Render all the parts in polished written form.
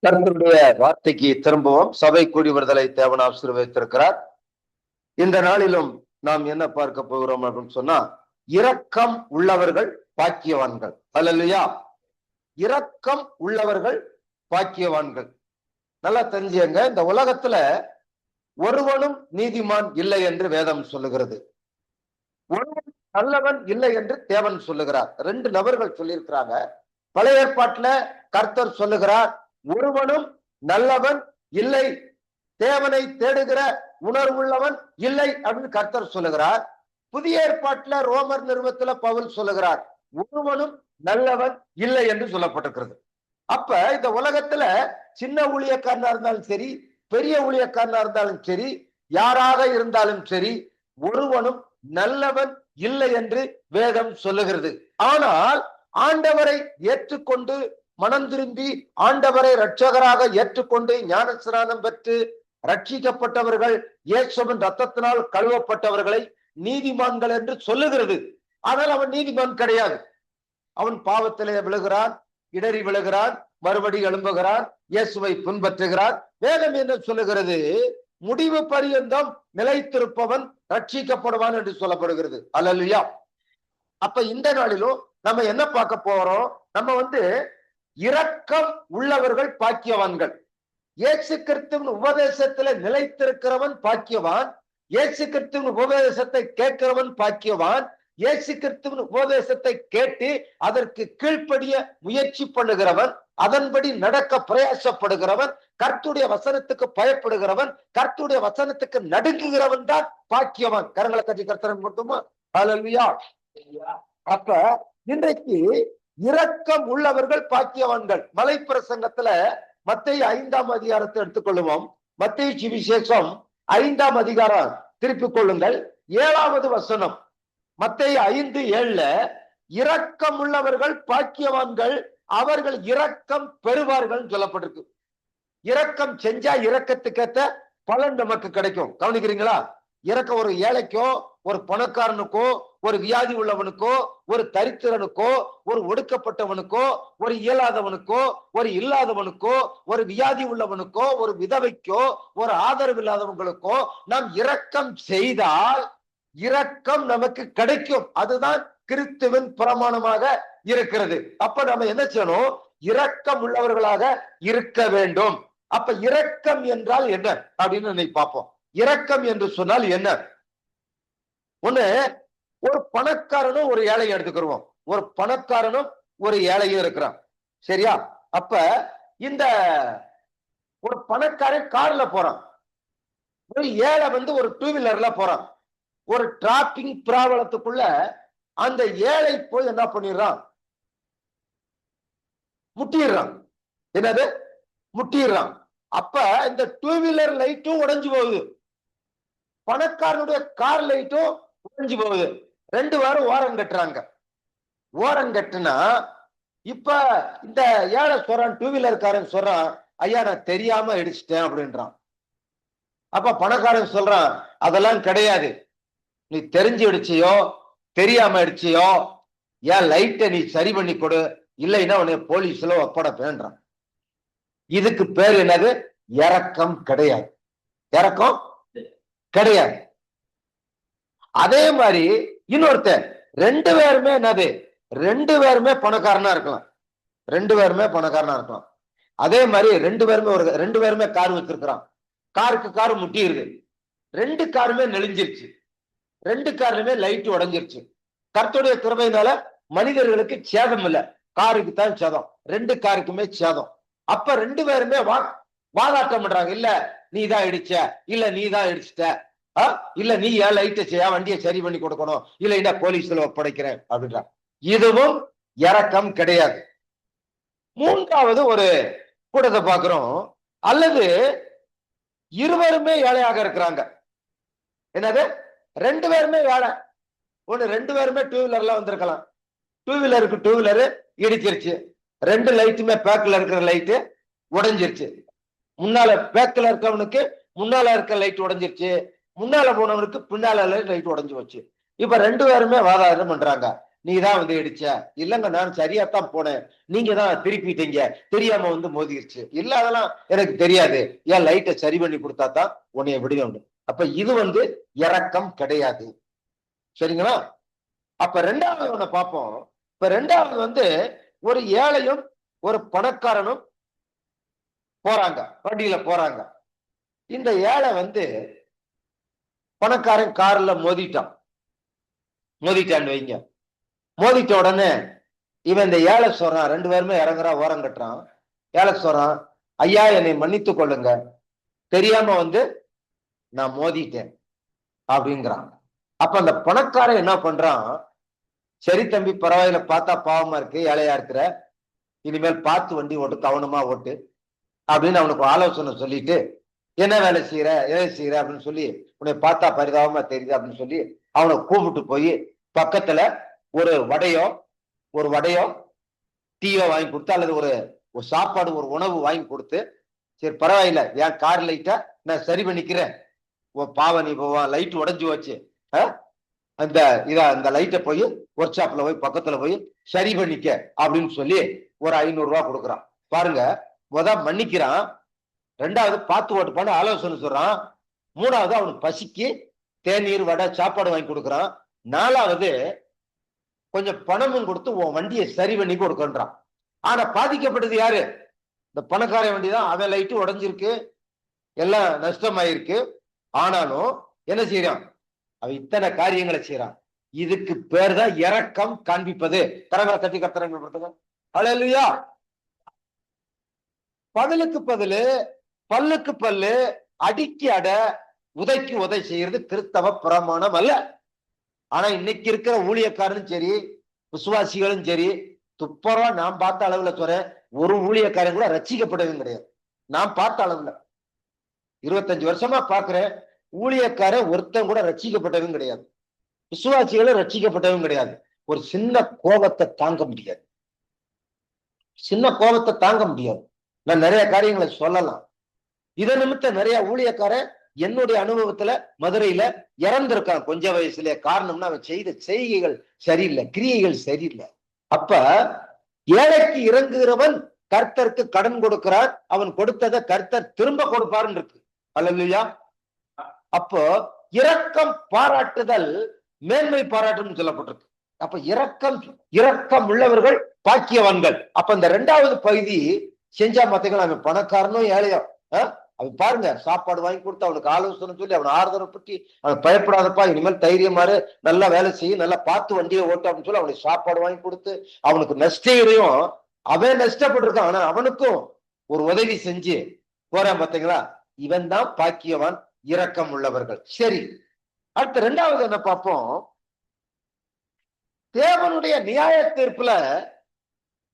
கர்த்தருடைய வார்த்தைக்கு திரும்பவும் சபை கூடி விடுதலை தேவன் ஆசீர்வதித்திருக்கிறார். இந்த நாளிலும் நாம் என்ன பார்க்க போகிறோம் அப்படின்னு சொன்னா, இரக்கம் உள்ளவர்கள் பாக்கியவான்கள். அல்லேலூயா. இரக்கம் உள்ளவர்கள் பாக்கியவான்கள். நல்லா தெரிஞ்சுங்க, இந்த உலகத்துல ஒருவனும் நீதிமான் இல்லை என்று வேதம் சொல்லுகிறது. ஒருவன் நல்லவன் இல்லை என்று தேவன் சொல்லுகிறார். ரெண்டு நபர்கள் சொல்லியிருக்கிறாங்க. பழைய ஏற்பாட்டுல கர்த்தர் சொல்லுகிறார், ஒருவனும் நல்லவன் இல்லை, தேவனை தேடுகிற உணர்வுள்ளவன் இல்லை அப்படின்னு கர்த்தர் சொல்லுகிறார். புதிய ஏற்பாட்டுல ரோமர் நிறுவத்துல பவுல் சொல்லுகிறார், ஒருவனும் நல்லவன் இல்லை என்று சொல்லப்பட்டிருக்கிறது. அப்ப இந்த உலகத்துல சின்ன ஊழியக்காரனா இருந்தாலும் சரி, பெரிய ஊழியக்காரனா இருந்தாலும் சரி, யாராக இருந்தாலும் சரி, ஒருவனும் நல்லவன் இல்லை என்று வேதம் சொல்லுகிறது. ஆனால் ஆண்டவரை ஏற்றுக்கொண்டு மனம் திரும்பி ஆண்டவரை இரட்சகராக ஏற்றுக்கொண்டு ஞானஸ்நானம் பெற்று ரட்சிக்கப்பட்டவர்கள், இயேசுவின் ரத்தத்தினால் கழுவப்பட்டவர்களை நீதிமான்கள் என்று சொல்லுகிறது. ஆனால் அவன் நீதிமான் கிடையாது. அவன் பாவத்திலே விழுகிறான், இடறி விழுகிறான், மறுபடி எழும்புகிறான், இயேசுவை பின்பற்றுகிறான். வேதம் என்ன சொல்லுகிறது? முடிவு பரியந்தம் நிலைத்திருப்பவன் ரட்சிக்கப்படுவான் என்று சொல்லப்படுகிறது. அல்லேலூயா. அப்ப இந்த நாளிலும் நம்ம என்ன பார்க்க போறோம்? நம்ம இரக்கம் உள்ளவர்கள் பாக்கியவான்கள். இயேசு கிறிஸ்துவின் உபதேசத்துல நிலைத்திருக்கிறவன் பாக்கியவான். இயேசு கிறிஸ்துவின் உபதேசத்தை கேட்கிறவன் பாக்கியவான். இயேசு கிறிஸ்துவின் உபதேசத்தை கேட்டு அதற்கு கீழ்ப்படிய முயற்சி பண்ணுகிறவன், அதன்படி நடக்க பிரயாசப்படுகிறவன், கர்த்தருடைய வசனத்துக்கு பயப்படுகிறவன், கர்த்தருடைய வசனத்துக்கு நடுங்குகிறவன் தான் பாக்கியவான். கரங்களை கட்டி கர்த்தரன் மட்டுமா? ஹல்லேலூயா. அப்ப இன்றைக்கு இரக்கம் உள்ளவர்கள் பாக்கியவான்கள். மலை பிரசங்கத்துல மத்தேயு 5ஆம் அதிகாரத்தை எடுத்துக்கொள்வோம். மத்தேயு சுவிசேஷம் 5ஆம் அதிகாரம் திருப்பிக் கொள்ளுங்கள். 7வது வசனம். மத்தேயு 5:7 இரக்கம் உள்ளவர்கள் பாக்கியவான்கள், அவர்கள் இரக்கம் பெறுவார்கள் சொல்லப்பட்டிருக்கு. இரக்கம் செஞ்சா இரக்கத்துக்கேத்த பலன் நமக்கு கிடைக்கும். கவனிக்கிறீங்களா? இரக்கம் ஒரு ஏழைக்கோ, ஒரு பணக்காரனுக்கோ, ஒரு வியாதி உள்ளவனுக்கோ, ஒரு தரித்திரனுக்கோ, ஒரு ஒடுக்கப்பட்டவனுக்கோ, ஒரு இயலாதவனுக்கோ, ஒரு இல்லாதவனுக்கோ, ஒரு வியாதி உள்ளவனுக்கோ, ஒரு விதவைக்கோ, ஒரு ஆதரவு இல்லாதவங்களுக்கோ நாம் இரக்கம் செய்தால் இரக்கம் நமக்கு கிடைக்கும். அதுதான் கிறிஸ்துவின் பிரமாணமாக இருக்கிறது. அப்ப நம்ம என்ன செய்யணும்? இரக்கம் உள்ளவர்களாக இருக்க வேண்டும். அப்ப இரக்கம் என்றால் என்ன அப்படின்னு இன்னைக்கு பார்ப்போம். இரக்கம் என்று சொன்னால் என்ன? ஒண்ணு, ஒரு பணக்காரனும் ஒரு ஏழையும் எடுத்துக்கிறோம். ஒரு பணக்காரனும் ஒரு ஏழையும் இருக்கிறான். சரியா? அப்ப இந்த ஒரு பணக்காரன் கார்ல போறான், ஒரு ஏழை ஒரு 2 வீலர்ல போறான். ஒரு டிராபிக் பிராபலத்துக்குள்ள அந்த ஏழை போய் என்ன பண்ணிடுறான்? முட்டிடுறான். என்னது? முட்டிடுறான். அப்ப இந்த 2 வீலர் லைட்டும் உடைஞ்சு போகுது, பணக்காரனுடைய கார் லைட்டும் உடைஞ்சு போகுது. 2 பேரும் ஓரம் கட்டுறாங்க. ஓரம் கட்டுனா இப்ப இந்த ஏழை சொல்றான், 2 வீலர்காரன் சொல்றான், ஐயா நான் தெரியாம இடிச்சிட்டேன் அப்படின்றான். அப்ப பணக்காரன் சொல்றான், அதெல்லாம் கிடையாது, நீ தெரிஞ்சு இடிச்சியோ தெரியாம இடிச்சியோ ஏன் லைட்டை நீ சரி பண்ணி கொடு, இல்லைன்னா உன்னை போலீஸ்ல ஒப்படைப்பேன்றான். இதுக்கு பேர் என்னது? இரக்கம் கிடையாது. இரக்கம் கிடையாது. அதே மாதிரி இன்னொருத்தர், 2 பேருமே என்னது? 2 பேருமே பணக்காரனா இருக்கலாம். 2 பேருமே பணக்காரனா இருக்கலாம். அதே மாதிரி 2 பேருமே கார் வச்சிருக்கிறான். காருக்கு காரு முட்டிடுது. 2 காருமே நெளிஞ்சிருச்சு. 2 காருமே லைட் உடைஞ்சிருச்சு. கர்த்தருடைய கிருபையினால மனிதர்களுக்கு சேதம் இல்ல, காருக்கு தான் சேதம். 2 காருக்குமே சேதம். அப்ப 2 பேருமே வாதாட்டம் பண்றாங்க. இல்ல நீ தான் இடிச்ச, இல்ல நீ தான் இடிச்சிட்ட, இல்ல நீ ஏன் லைட்டை செய்ய வண்டியை சரி பண்ணி கொடுக்கணும், இல்லைன்னா போலீஸ்ல ஒப்படைக்கிறேன் அப்படின்றாங்க. இதுவும் இரக்கம் கிடையாது. 3வது ஒரு கூட்டத்தை பார்க்கிறோம். அல்லது இருவருமே ஏழையாக இருக்கிறாங்க. என்னது? 2 பேருமே ஏழை. 2 பேருமே 2 வீலர்ல வந்திருக்கலாம். 2 வீலருக்கு 2 வீலரு இடிச்சிருச்சு. 2 லைட்டுமே பேக்ல இருக்கிற லைட்டு உடைஞ்சிருச்சு. முன்னால பேக்ல இருக்கவனுக்கு முன்னால இருக்க லைட் உடைஞ்சிருச்சு, முன்னால போனவனுக்கு பின்னால லைட் உடைஞ்சு வச்சு. இப்ப 2 பேருமே வாதாட்டம் பண்றாங்க. நீங்க தான் வந்து இடிச்ச. இல்லங்க நான் சரியாத்தான் போனேன், நீங்க தான் திருப்பிட்டீங்க, தெரியாம வந்து மோதிருச்சு. இல்ல அதெல்லாம் எனக்கு தெரியாது, ஏன் லைட்டை சரி பண்ணி கொடுத்தா தான் உன்னைய விடுவேன். அப்ப இது வந்து இரக்கம் கிடையாது. சரிங்களா? அப்ப ரெண்டாவது ஒண்ண பார்ப்போம். இப்ப ரெண்டாவது வந்து ஒரு ஏழையும் ஒரு பணக்காரனும் போறாங்க, வண்டியில போறாங்க. இந்த ஏழை வந்து பணக்காரன் கார்ல மோதிட்டான்னு வைங்க. மோதிட்ட உடனே இவன் இந்த ஏழை சொல்றான், ரெண்டு பேருமே இறங்குறா, ஓரம் கட்டுறான். ஏழை சொல்றான், ஐயா என்னை மன்னித்துக் கொள்ளுங்க, தெரியாம வந்து நான் மோதிட்டேன் அப்படிங்கிறான். அப்ப அந்த பணக்காரன் என்ன பண்றான், சரி தம்பி பரவாயில்ல, பார்த்தா பாவமா இருக்கு, ஏழையா இருக்கிற, இனிமேல் பார்த்து வண்டி ஓட்டு, கவனமா ஓட்டு அப்படின்னு அவனுக்கு ஆலோசனை சொல்லிட்டு, என்ன வேலை செய்யற, எதை செய்யற அப்படின்னு சொல்லி, உன்னை பார்த்தா பரிதாபமா தெரியுது அப்படின்னு சொல்லி அவனை கூப்பிட்டு போய் பக்கத்துல ஒரு வடையோ டீயோ வாங்கி கொடுத்து, அல்லது ஒரு சாப்பாடு, ஒரு உணவு வாங்கி கொடுத்து, சரி பரவாயில்ல, என் கார் லைட்டா நான் சரி பண்ணிக்கிறேன், பாவம் நீ போவா, லைட் உடஞ்சு வச்சு அந்த லைட்டை போய் ஒர்க் ஷாப்ல போய் பக்கத்துல போய் சரி பண்ணிக்க அப்படின்னு சொல்லி ஒரு 500 ரூபாய் கொடுக்குறான். பாருங்க, மன்னிக்கிறான், ரெண்டாவது பார்த்து ஓட்டுப்பான்னு ஆலோசனை சொல்றான், மூணாவது அவனுக்கு பசிக்கு தேநீர் வடை சாப்பாடு வாங்கி கொடுக்குறான், நாலாவது கொஞ்சம் பணமும் கொடுத்து உன் வண்டியை சரி பண்ணி கொடுக்கன்றான். ஆனா பாதிக்கப்பட்டது யாரு? இந்த பணக்கார வண்டி தான். அவன் லைட்டு உடஞ்சிருக்கு, எல்லாம் நஷ்டமாயிருக்கு. ஆனாலும் என்ன செய்யறான், அவன் இத்தனை காரியங்களை செய்யறான். இதுக்கு பேர் தான் இரக்கம் காண்பிப்பது. கரங்களை தட்டி கத்துறாங்க. அல்லேலூயா. பதிலுக்கு பதிலு, பல்லுக்கு பல்லு, அடிக்கு அட, உதைக்கு உதை செய்யறது கிறிஸ்தவ பிரமாணம் அல்ல. ஆனா இன்னைக்கு இருக்கிற ஊழியக்காரனும் சரி, விசுவாசிகளும் சரி, துப்பரவா நான் பார்த்த அளவுல சொல்றேன், ஒரு ஊழியக்காரன் கூட ரட்சிக்கப்படவும் கிடையாது. நான் பார்த்த அளவுல 25 வருஷமா பாக்குறேன், ஊழியக்காரன் ஒருத்தன் கூட ரட்சிக்கப்பட்டவும் கிடையாது, விசுவாசிகளும் ரட்சிக்கப்பட்டவும் கிடையாது. ஒரு சின்ன கோபத்தை தாங்க முடியாது, நான் நிறைய காரியங்களை சொல்லலாம். இதை நிமித்தம் நிறைய ஊழியக்காரன் என்னுடைய அனுபவத்துல மதுரையில இறந்திருக்கான் கொஞ்ச வயசுல. காரணம்னா அவன் செய்த செய்கைகள் சரியில்லை, கிரியைகள் சரியில்லை. அப்ப ஏழைக்கு இறங்குகிறவன் கர்த்தருக்கு கடன் கொடுக்கிறார், அவன் கொடுத்ததை கர்த்தர் திரும்ப கொடுப்பாருன்னு இருக்கு. அல்லேலூயா. அப்போ இரக்கம் பாராட்டுதல் மேன்மை பாராட்டுன்னு சொல்லப்பட்டிருக்கு. அப்ப இரக்கம் உள்ளவர்கள் பாக்கியவான்கள். அப்ப இந்த இரண்டாவது பகுதி செஞ்சா மாத்தீங்களா, அவன் பணக்காரனும் ஏழையும் அவன் பாருங்க, சாப்பாடு வாங்கி கொடுத்து அவனுக்கு ஆலோசனை சொல்லி அவனை ஆறுதலை பற்றி, அவன் பயப்படாதப்பா, இனிமேல் தைரியமாறு, நல்லா வேலை செய்யும், நல்லா பார்த்து வண்டியை ஓட்டு அப்படின்னு சொல்லி அவனுக்கு சாப்பாடு வாங்கி கொடுத்து, அவனுக்கு நஷ்டம் அவன் நஷ்டப்பட்டிருக்கான், ஆனா அவனுக்கும் ஒரு உதவி செஞ்சு போறான். பாத்தீங்களா, இவன் தான் பாக்கியவான், இரக்கம் உள்ளவர்கள். சரி, அடுத்த ரெண்டாவது என்ன பார்ப்போம், தேவனுடைய நியாய தீர்ப்புல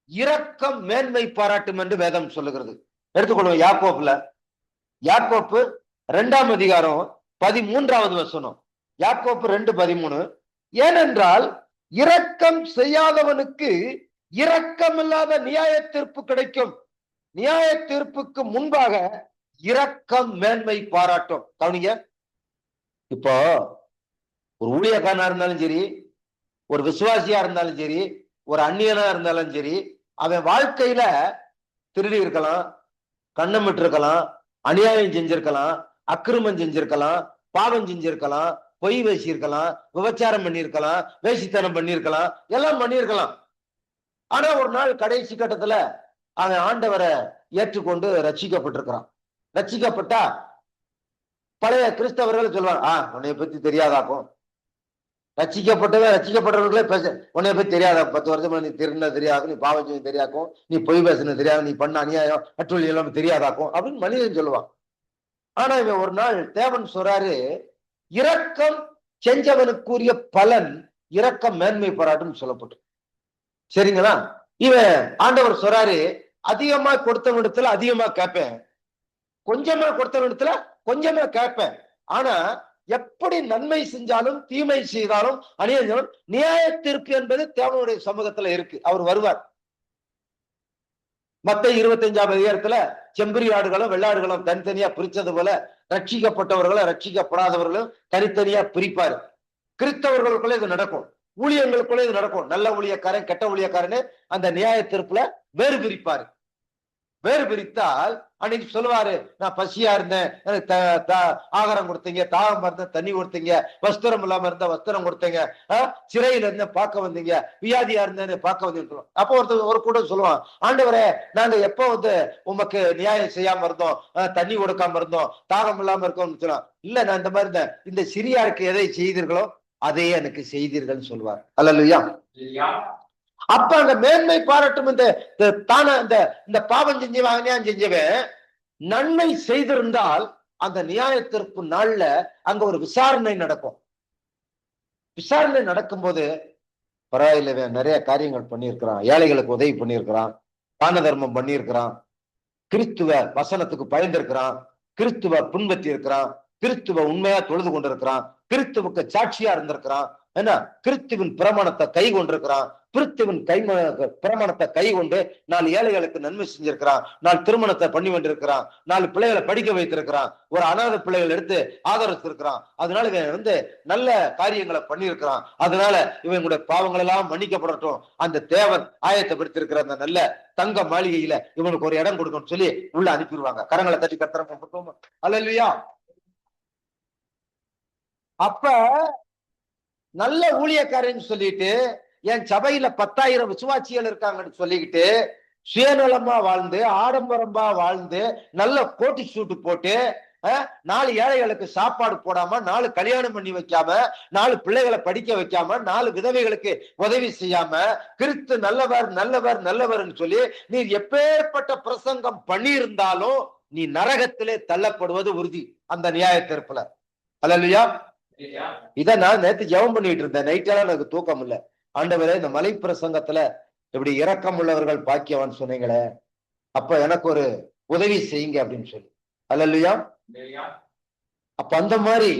இரக்கம் மேன்மை பாராட்டும் என்று வேதம் சொல்லுகிறது. எடுத்துக்கொள்வோம், யாக்கோப்பு 2ஆம் அதிகாரம் 13வது வசனம். யாக்கோப்பு 2:13. ஏனென்றால் இரக்கம் செய்யாதவனுக்கு இரக்கமில்லாத நியாய தீர்ப்பு கிடைக்கும், நியாய தீர்ப்புக்கு முன்பாக இரக்கம் மேன்மை பாராட்டும். கவனிங்க, இப்போ ஒரு ஊழியக்காரனா இருந்தாலும் சரி, ஒரு விசுவாசியா இருந்தாலும் சரி, ஒரு அந்நியனா இருந்தாலும் சரி, அவன் வாழ்க்கையில திருடி இருக்கலாம், கண்ணமிட்டு இருக்கலாம், அநியாயம் செஞ்சிருக்கலாம், அக்கிரமம் செஞ்சிருக்கலாம், பாவம் செஞ்சிருக்கலாம், பொய் பேசியிருக்கலாம், விபச்சாரம் பண்ணியிருக்கலாம், வேசித்தனம் பண்ணியிருக்கலாம், எல்லாம் பண்ணியிருக்கலாம். ஆனா ஒரு நாள் கடைசி கட்டத்துல அவன் ஆண்டவரை ஏற்றுக்கொண்டு ரட்சிக்கப்பட்டிருக்கிறான். ரட்சிக்கப்பட்டா பழைய கிறிஸ்தவர்கள் சொல்லுவாங்க, உன்னைய பத்தி தெரியாதாக்கும், ரட்சிக்கப்பட்டவர்களே பேச, உன்னைய பத்தி தெரியாதா, 10 வருஷமா நீ திருந்த தெரியாதும், நீ பாவம் செய்ய தெரியாக்கும், நீ பொய் பேசுனது தெரியாது, நீ பண்ண அநியாயம் அட்டுழி எல்லாம் தெரியாதாக்கும் அப்படின்னு மனிதன் சொல்லுவான். ஆனா இவன் ஒரு நாள் தேவன் சொல்றாரு, இரக்கம் செஞ்சவனுக்குரிய பலன் இரக்கம் மேன்மை பாராட்டுன்னு சொல்லப்பட்டு. சரிங்களா, இவன் ஆண்டவர் சொல்றாரு, அதிகமா கொடுத்தவனிடத்துல அதிகமா கேட்பேன், கொஞ்சமா கொடுத்தவனிடத்துல கொஞ்சமா கேட்பேன். ஆனா எப்படி நன்மை செஞ்சாலும் தீமை செய்தாலும் அநியாயம், நியாய தீர்ப்பு என்பது தேவனுடைய சமூகத்துல இருக்கு, அவர் வருவார். மத்தேயு 25ஆம் அதிகாரத்துல செம்பரி ஆடுகளும் வெள்ளாடுகளும் தனித்தனியா பிரிச்சது போல ரட்சிக்கப்பட்டவர்களும் ரட்சிக்கப்படாதவர்களும் தனித்தனியா பிரிப்பாரு. கிறிஸ்தவர்களுக்குள்ள இது நடக்கும். ஊழியங்களுக்குள்ள இது நடக்கும். நல்ல ஊழியக்காரன் கெட்ட ஊழியக்காரன்னு அந்த நியாய தீர்ப்புல வேறு பிரிப்பாரு. வேறு பிரித்தால் அன்னைக்கு சொல்லுவாரு, நான் பசியா இருந்தேன், எனக்கு ஆகாரம் கொடுத்தீங்க, தாகம் இருந்தேன் தண்ணி கொடுத்தீங்க, வஸ்திரம் இல்லாம இருந்த வஸ்திரம் கொடுத்தீங்க, சிறையில இருந்தேன் பார்க்க வந்தீங்க, வியாதியா இருந்தேன்னு பார்க்க வந்தீங்க. அப்போ ஒரு கூட்டம் சொல்லுவான், ஆண்டவரே நாங்க எப்போ உமக்கு நியாயம் செய்யாம இருந்தோம், தண்ணி கொடுக்காம இருந்தோம், தாகம் இல்லாம இருக்கோம்னு சொல்லுவான். இல்ல நான் இந்த மாதிரி இருந்தேன், இந்த சிறியாருக்கு எதை செய்தீர்களோ அதையே எனக்கு செய்தீர்கள் சொல்லுவார். அல்லேலூயா. அப்ப அந்த மேன்மை பாராட்டும் இந்த பாவம் செஞ்சவன் அநியாயம் செஞ்சவன் நன்மை செய்திருந்தால் அந்த நியாயத்திற்கு நாள்ல அங்க ஒரு விசாரணை நடக்கும். விசாரணை நடக்கும் போது பரவாயில்ல, நிறைய காரியங்கள் பண்ணியிருக்கிறான், ஏழைகளுக்கு உதவி பண்ணியிருக்கிறான், தான தர்மம் பண்ணியிருக்கிறான், கிறிஸ்துவ வசனத்துக்கு பயந்திருக்கிறான், கிறிஸ்துவ பின்பற்றி இருக்கிறான், கிறிஸ்துவ உண்மையா தொழுது கொண்டிருக்கிறான், கிறிஸ்துவுக்கு சாட்சியா இருந்திருக்கிறான், என்ன கிறிஸ்துவின் பிரமாணத்தை கை கொண்டிருக்கிறான், கிறிஸ்துவின் பிரமாணத்தை கை கொண்டு 4 ஏழைகளுக்கு நன்மை செஞ்சிருக்கிறான், 4 திருமணத்தை பண்ணி கொண்டிருக்கிறான், 4 பிள்ளைகளை படிக்க வைத்திருக்கிறான், ஒரு அநாத பிள்ளைகள் எடுத்து ஆதரித்திருக்கிறான், அதனால இவன் நல்ல காரியங்களை பண்ணியிருக்கிறான், அதனால இவங்களுடைய பாவங்கள் எல்லாம் மன்னிக்கப்படட்டும், அந்த தேவன் ஆயத்தப்படுத்திருக்கிற அந்த நல்ல தங்க மாளிகையில இவனுக்கு ஒரு இடம் கொடுக்கணும்னு சொல்லி உள்ள அனுப்பிடுவாங்க. கரங்களை தட்டி கத்துறோம். அல்லேலூயா. அப்ப நல்ல ஊழியக்காரன்னு சொல்லிட்டு என் சபையில 10,000 விசுவாசிகள் இருக்காங்கன்னு சொல்லிக்கிட்டு சுயநலமா வாழ்ந்து ஆடம்பரமா வாழ்ந்து நல்ல கோட்டி சூட்டு போட்டு 4 ஏழைகளுக்கு சாப்பாடு போடாம, 4 கல்யாணம் பண்ணி வைக்காம, 4 பிள்ளைகளை படிக்க வைக்காம, 4 விதவைகளுக்கு உதவி செய்யாம, கிறிஸ்து நல்லவர் நல்லவர் நல்லவர்னு சொல்லி நீ எப்பேற்பட்ட பிரசங்கம் பண்ணியிருந்தாலும் நீ நரகத்திலே தள்ளப்படுவது உறுதி அந்த நியாய தீர்ப்புல. அல்லேலூயா. இத நான் நேத்து ஜெபம் பண்ணிட்டு இருந்தேன், நைட்டால எனக்கு தூக்கம் இல்ல. ஆண்டவரே இந்த மலை பிரசங்கத்துல இப்படி இரக்கம் உள்ளவர்கள் பாக்கியவான் சொன்னீங்களே, அப்ப எனக்கு ஒரு உதவி செய்யுங்க அப்படின்னு சொல்லி. அல்லேலூயா. அப்ப அந்த மாதிரி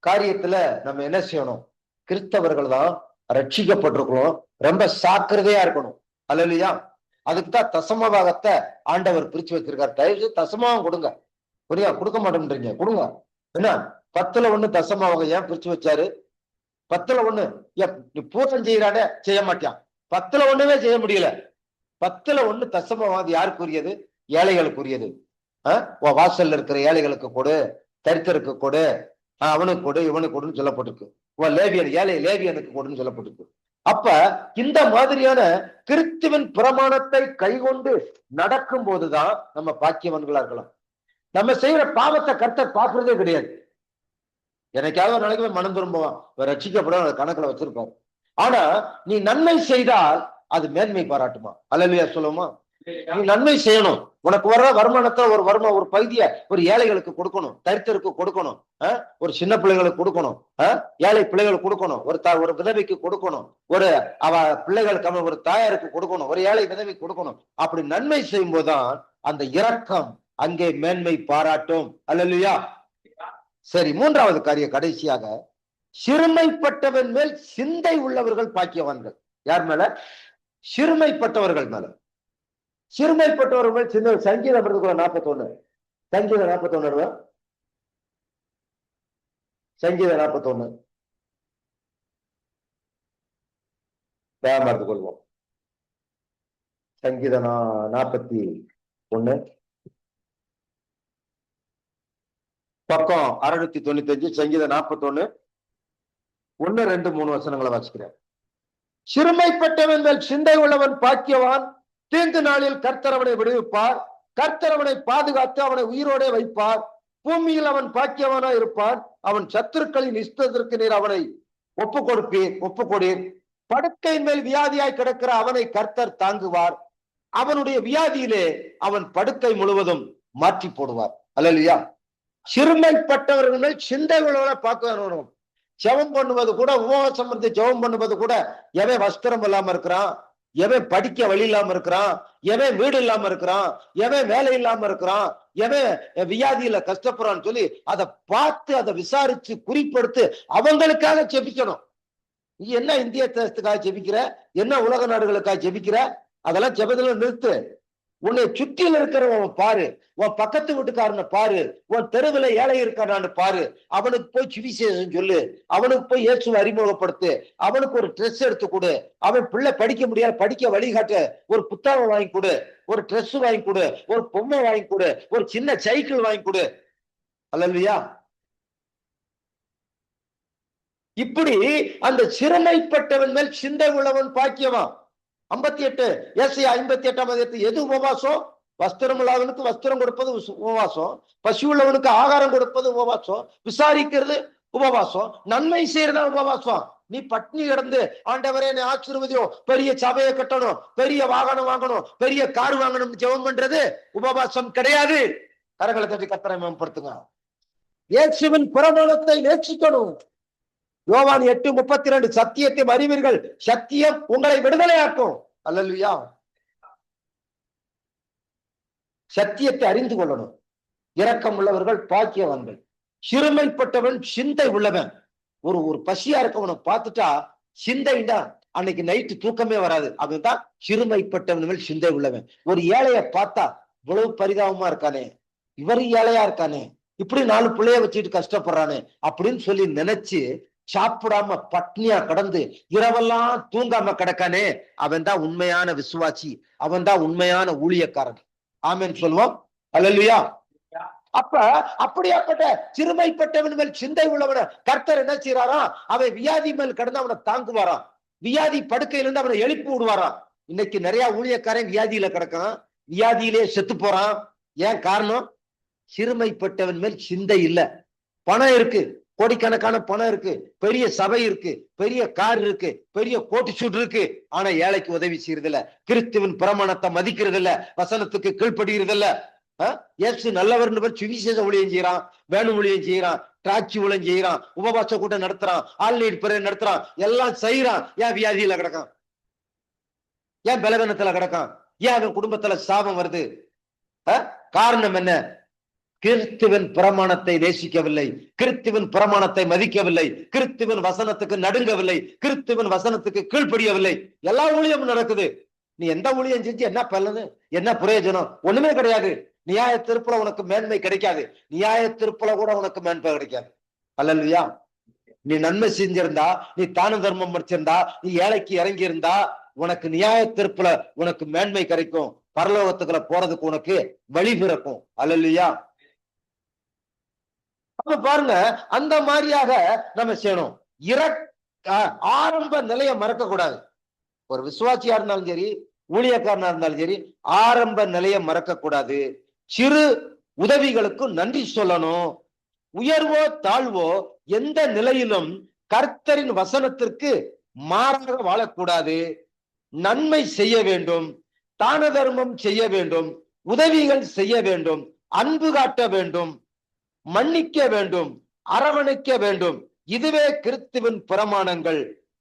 காரியத்துல நம்ம என்ன செய்யணும்? கிறிஸ்தவர்கள் தான் ரட்சிக்கப்பட்டிருக்கணும், ரொம்ப சாக்கிரதையா இருக்கணும். அல்லேலூயா. அதுக்குதான் தசம பாகத்தை ஆண்டவர் பிரிச்சு வச்சிருக்காரு. தயவு தசமாவும் கொடுங்க. புரியா? கொடுக்க மாட்டேன்றீங்க, கொடுங்க. என்ன 10ல் 1 தசமாவகம் ஏன் பிரிச்சு வச்சாரு? 10ல் 1 நீ பூர்ணம் செய்யறாட செய்ய மாட்டான், 10ல் 1வே செய்ய முடியல. 10ல் 1 தசமாவது யாருக்குரியது? ஏழைகளுக்குரியது. வாசல்ல இருக்கிற ஏழைகளுக்கு கொடு, தரித்திற்கு கொடு, அவனுக்கு கொடு, இவனுக்கு கொடுன்னு சொல்லப்பட்டிருக்கு. லேவியன் ஏழை லேவியனுக்கு கொடுன்னு சொல்லப்பட்டிருக்கு. அப்ப இந்த மாதிரியான கிறிஸ்துவின் பிரமாணத்தை கைகொண்டு நடக்கும் போதுதான் நம்ம பாக்கியவன்களா இருக்கலாம். நம்ம செய்யற பாவத்தை கர்த்தர் பார்க்கறதே கிடையாது. எனக்காவது ஒரு நாளைக்கு மனம் திரும்புவான், ரட்சிக்கப்படும் கணக்குல வச்சிருப்பாரு. ஆனா நீ நன்மை செய்தால் அது மேன்மை பாராட்டுமா? அல்லேலூயா சொல்லுமா? நீ நன்மை செய்யணும், உனக்கு வர்ற வருமானத்தை ஒரு பகுதியை ஒரு ஏழைகளுக்கு கொடுக்கணும், தரித்திற்கு கொடுக்கணும், ஒரு சின்ன பிள்ளைகளுக்கு கொடுக்கணும், ஏழை பிள்ளைகளுக்கு கொடுக்கணும், ஒரு விதவைக்கு கொடுக்கணும், ஒரு பிள்ளைகளுக்கு ஒரு தாயாருக்கு கொடுக்கணும், ஒரு ஏழை விதவைக்கு கொடுக்கணும். அப்படி நன்மை செய்யும் போதுதான் அந்த இரக்கம் அங்கே மேன்மை பாராட்டும். அல்லேலூயா. சரி, 3வது காரியம் கடைசியாக, சிறுமைப்பட்டவன் மேல் சிந்தை உள்ளவர்கள் பாக்கியவான்கள். யார் மேல? சிறுமைப்பட்டவர்கள் மேல. சிறுமைப்பட்டவர்கள் மேல் சின்ன. சங்கீதம் 41, சங்கீதம் 41, சங்கீதம் 41 பார்த்துக் கொள்வோம். சங்கீதம் 41 பக்கம் 695, சங்கீதம் 41 1, 2, 3 வசனங்களை வாசிக்கிறேன். சிறுமைப்பட்டவன் மேல் சிந்தை உள்ளவன் பாக்கியவான், தீங்கு நாளில் கர்த்தர் அவனை விடுவிப்பார், கர்த்தர் அவனை பாதுகாத்து அவனை உயிரோடே வைப்பார், பூமியில் அவன் பாக்கியவானா இருப்பான், அவன் சத்துருக்களின் இஷ்டத்திற்கு நீர் அவனை ஒப்புக்கொடீர், படுக்கையின் மேல் வியாதியாய் கிடக்கிற அவனை கர்த்தர் தாங்குவார், அவனுடைய வியாதியிலே அவன் படுக்கை முழுவதும் மாற்றி போடுவார். அல்லேலூயா. சிறுமைப்பட்டவர்கள் மேல் சிந்தை உள்ளவனை பார்க்க. ஜெபம் பண்ணுவது கூட, உபவாசம் இருந்து ஜெபம் பண்ணுவது கூட, எவன் வஸ்திரம் இல்லாம இருக்கிறான், எவன் படிக்க வழி இல்லாம இருக்கிறான், எவன் வீடு இல்லாம இருக்கிறான், எவன் வேலை இல்லாம இருக்கிறான், எவன் வியாதியில கஷ்டப்படுறான்னு சொல்லி அதை பார்த்து அதை விசாரிச்சு குறிப்பெடுத்து அவங்களுக்காக ஜெபிக்கணும். நீ என்ன இந்திய தேசத்துக்காக ஜெபிக்கிற, என்ன உலக நாடுகளுக்காக ஜெபிக்கிற, அதெல்லாம் ஜெபத்துல நிறுத்து. உன்னை சுற்றில இருக்கிறவன் பாரு, உன் பக்கத்து வீட்டுக்காரனை பாரு, உன் தெருவில் ஏழை இருக்கானான்னு பாரு, அவனுக்கு போய் சுவிசேஷம் சொல்லு, அவனுக்கு போய் இயேசுவை அறிமுகப்படுத்து, அவனுக்கு ஒரு ட்ரெஸ் எடுத்து கொடு, அவன் பிள்ளை படிக்க முடியாது படிக்க வழிகாட்டு, ஒரு புத்தகம் வாங்கி கொடு, ஒரு ட்ரெஸ் வாங்கி கொடு, ஒரு பொம்மை வாங்கி கொடு, ஒரு சின்ன சைக்கிள் வாங்கி கொடு. அல்லேலூயா. இப்படி அந்த சிறுமைப்பட்டவன் மேல் சிந்தை உள்ளவன் பாக்கியவான். 58 ஏசாயா 58 எது உபவாசம்? வஸ்திரம் உள்ளவனுக்கு வஸ்திரம் கொடுப்பது உபவாசம், பசி உள்ளவனுக்கு ஆகாரம் கொடுப்பது உபவாசம், விசாரிக்கிறது உபவாசம், நன்மை செய்யறதா உபவாசம். நீ பட்னி கிடந்து ஆண்டவரே என்னை ஆசீர்வதியோ, பெரிய சபையை கட்டணும், பெரிய வாகனம் வாங்கணும், பெரிய கார் வாங்கணும் ஜெபம் பண்றது உபவாசம் கிடையாது. கரங்களை தட்டி கர்த்தரை மேம்படுத்துங்க. இயேசுவின் பிரமாணத்தை நேசிக்கணும். யோவான் 8:32 சத்தியத்தை அறிவீர்கள், சத்தியம் உங்களை விடுதலையாக்கும். அல்லேலூயா. சத்தியத்தை அறிந்து கொள்ளணும். இரக்கம் உள்ளவர்கள் பாக்கியவான்கள். சிறுமைப்பட்டவன் சிந்தை உள்ளவன். ஒரு பசியா இருக்கவனை பார்த்துட்டா சிந்தைண்டா அன்னைக்கு நைட்டு தூக்கமே வராது. அவன்தான் சிறுமைப்பட்டவன் மேல் சிந்தை உள்ளவன். ஒரு ஏழைய பார்த்தா இவ்வளவு பரிதாபமா இருக்கானே, இவரு ஏழையா இருக்கானே, இப்படி 4 பிள்ளைய வச்சுட்டு கஷ்டப்படுறானே அப்படின்னு சொல்லி நினைச்சு சாப்பிடாம பட்னியா கடந்து இரவெல்லாம் தூங்காம கிடக்கானே, அவன் தான் உண்மையான விசுவாசி, அவன் தான் உண்மையான ஊழியக்காரன். ஆமென் சொல்லுவோம். அல்லேலூயா. அப்ப அப்படியாப்பட்ட சிறுமைப்பட்டவன் மேல் சிந்தை உள்ளவன கர்த்தர் என்ன செய்யறாராம்? அவன் வியாதி மேல் கடந்து அவனை தாங்குவாராம். வியாதி படுக்கையிலிருந்து அவனை எழுப்பி விடுவாராம். இன்னைக்கு நிறைய ஊழியக்காரன் வியாதியில கிடக்கான், வியாதியிலே செத்து போறான். ஏன் காரணம்? சிறுமைப்பட்டவன் மேல் சிந்தை இல்ல. பணம் இருக்கு, கோடிக்கணக்கான பணம் இருக்கு, பெரிய சபை இருக்கு, பெரிய கார் இருக்கு, பெரிய கோட்டு சூட் இருக்கு, ஆனா ஏழைக்கு உதவி செய்யறது இல்ல, கிறிஸ்துவின் பிரமாணத்தை மதிக்கிறது இல்ல, வசனத்துக்கு கீழ்ப்படுகிறது இல்ல. இயேசு நல்லவர்னு பேர் சுவிசேஷ ஊழியம் செய்யறான், வேணும் ஊழியம் செய்யறான், டிராட்சி ஊழியம் செய்யறான், உபவாச கூட்டம் நடத்துறான், ஆன்லைன் பிரேயர் நடத்துறான், எல்லாம் செய்யறான். ஏன் வியாதியில கிடக்கான்? ஏன் பலவீனத்துல கிடக்கான்? ஏன் அவன் குடும்பத்துல சாபம் வருது? காரணம் என்ன? கிறிஸ்துவின் பிரமாணத்தை நேசிக்கவில்லை, கிறிஸ்துவின் பிரமாணத்தை மதிக்கவில்லை, கிறிஸ்துவின் வசனத்துக்கு நடுங்கவில்லை, கிறிஸ்துவின் வசனத்துக்கு கீழ்ப்படியவில்லை. எல்லா ஊழியமும் நடக்குது. நீ எந்த ஊழியம் செஞ்சு என்ன பலனு, என்ன பிரயோஜனம்? ஒண்ணுமே கிடையாது. நியாய தீர்ப்புல உனக்கு மேன்மை கிடைக்காது. நியாய தீர்ப்புல கூட உனக்கு மேன்மை கிடைக்காது. அல்லேலூயா. நீ நன்மை செஞ்சிருந்தா, நீ தான தர்மம் முடிச்சிருந்தா, நீ ஏழைக்கு இறங்கி இருந்தா, உனக்கு நியாய தீர்ப்புல உனக்கு மேன்மை கிடைக்கும். பரலோகத்துக்குள்ள போறதுக்கு உனக்கு வழி பிறக்கும். அல்லேலூயா. அப்ப பாருங்க, அந்த மாதிரியாக நம்ம செய்யணும். ஆரம்ப நிலையை மறக்க கூடாது. ஒரு விசுவாசியா இருந்தாலும் சரி, ஊழியக்காரனா இருந்தாலும் சரி, ஆரம்ப நிலையை மறக்க கூடாது. சிறு உதவிகளுக்கு நன்றி சொல்லணும். உயர்வோ தாழ்வோ எந்த நிலையிலும் கர்த்தரின் வசனத்திற்கு மாறாக வாழக்கூடாது. நன்மை செய்ய வேண்டும், தான தர்மம் செய்ய வேண்டும், உதவிகள் செய்ய வேண்டும், அன்பு காட்ட வேண்டும், மன்னிக்க வேண்டும், அரவணைக்க வேண்டும். இதுவே கிறிஸ்துவின் பிரமாணங்கள்.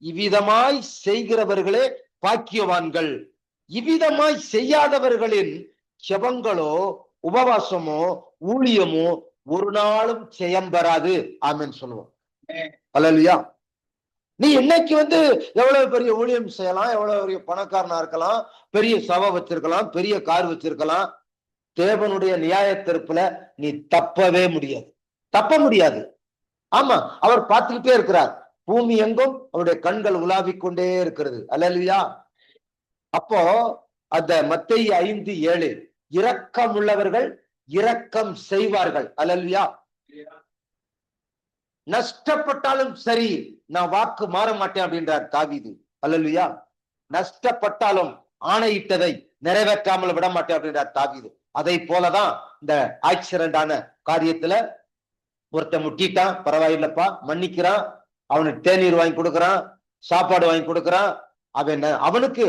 இவ்விதமாய் செய்கிறவர்களே பாக்கியவான்கள். இவ்விதமாய் செய்யாதவர்களின் செபங்களோ உபவாசமோ ஊழியமோ ஒரு நாளும் ஜெயம் பெறாது. ஆமென் சொல்லுவோம். அல்லேலூயா. நீ இன்னைக்கு எவ்வளவு பெரிய ஊழியம் செய்யலாம், எவ்வளவு பெரிய பணக்காரனா இருக்கலாம், பெரிய சபை வச்சிருக்கலாம், பெரிய கார் வச்சிருக்கலாம், தேவனுடைய நியாய தீர்ப்புல நீ தப்பவே முடியாது. தப்ப முடியாது. ஆமா, அவர் பார்த்துக்கிட்டே இருக்கிறார். பூமி எங்கும் அவருடைய கண்கள் உலாவிக் கொண்டே இருக்கிறது. அல்லேலூயா. அப்போ அந்த மத்தேயு 5:7 இரக்கம் உள்ளவர்கள் இரக்கம் செய்வார்கள். அல்லேலூயா. நஷ்டப்பட்டாலும் சரி, நான் வாக்கு மாற மாட்டேன் அப்படின்றார் தாவீது. அல்லேலூயா. நஷ்டப்பட்டாலும் ஆணையிட்டதை நிறைவேற்றாமல் விட மாட்டேன் அப்படின்றார் தாவீது. அதை போலதான் இந்த ஆக்சிடென்டான காரியத்துல ஒருத்தன் முட்டிட்டான், பரவாயில்லப்பா மன்னிக்கிறான், அவனுக்கு தேநீர் வாங்கி கொடுக்கறான், சாப்பாடு வாங்கி கொடுக்கறான். அவனுக்கு